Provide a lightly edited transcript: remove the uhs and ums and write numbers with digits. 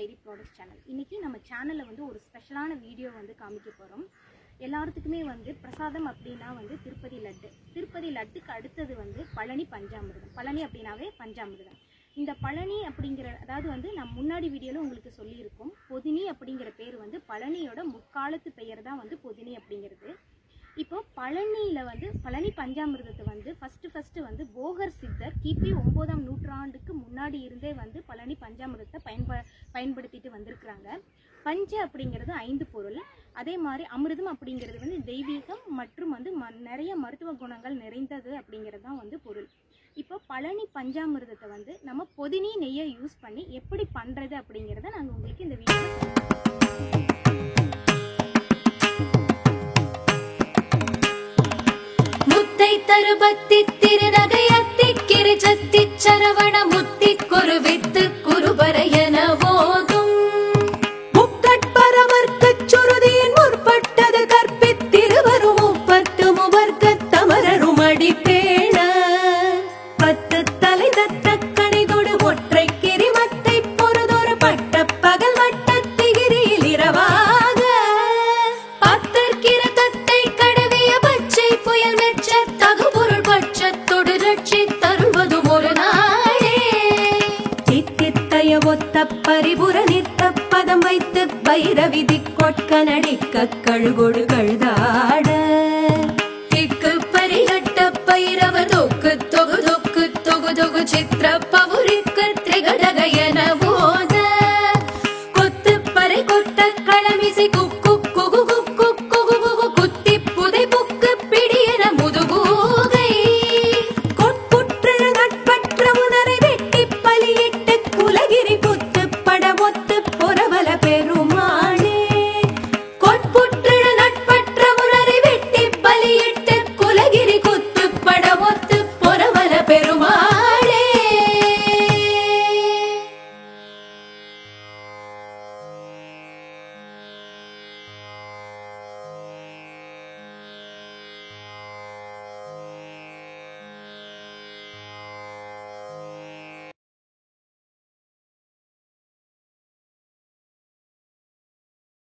Diary products channel. இன்றைக்கி நம்ம சேனலில் வந்து ஒரு ஸ்பெஷலான வீடியோ வந்து காமிக்க போகிறோம். எல்லாத்துக்குமே வந்து பிரசாதம் அப்படின்னா வந்து திருப்பதி லட்டு. திருப்பதி லட்டுக்கு அடுத்தது வந்து பழனி பஞ்சாமிர்தம். பழனி அப்படின்னாவே பஞ்சாமிர்தம். இந்த பழனி அப்படிங்கிற அதாவது வந்து நான் முன்னாடி வீடியோவில் உங்களுக்கு சொல்லியிருக்கோம். பொதினி அப்படிங்கிற பேர் வந்து பழனியோட முற்காலத்து பெயர் தான் வந்து பொதினி அப்படிங்கிறது. இப்போ பழனியில் வந்து பழனி பஞ்சாமிர்தத்தை வந்து ஃபஸ்ட்டு வந்து போகர் சித்தர் கிபி 9ஆம் நூற்றாண்டுக்கு முன்னாடி இருந்தே வந்து பழனி பஞ்சாமிர்தத்தை பயன்படுத்திட்டு வந்திருக்கிறாங்க. பஞ்ச அப்படிங்கிறது 5 பொருள். அதே மாதிரி அமிர்தம் அப்படிங்கிறது வந்து தெய்வீகம் மற்றும் வந்து நிறைய மருத்துவ குணங்கள் நிறைந்தது அப்படிங்கிறது தான் வந்து பொருள். இப்போ பழனி பஞ்சாமிர்தத்தை வந்து நம்ம பொதினி நெய்யை யூஸ் பண்ணி எப்படி பண்ணுறது அப்படிங்கிறத நாங்கள் உங்களுக்கு இந்த வீடியோ தருபத்தி திருநகையத்தி கிரிஜத்தி சரவண முத்தி குருவித்து குருபரையன போதும் முக்கட்பரமர்க்கச் சுருதியின் முற்பட்டது கற்பித்திருவரும் 30 முவர்க்கத் தமரரும் அடிப்பேண 10 தலை தத்த கணிதொடு ஒற்றை கிரிமத்தை பொறுதொரு பட்ட பகல் வட்டத்திகிரியில் இரவாக பத்தற்கிரதத்தை கடவிய பச்சை புயல் மெச்ச தகுபொருள் பட்சத்தொடு ரட்சி தருவதும் ஒரு நாளே சித்தித்தைய ஒத்த பரிபுர நித்த பதம் வைத்து பைரவிதி கொட்க நடிக்க கழுகொடு கழு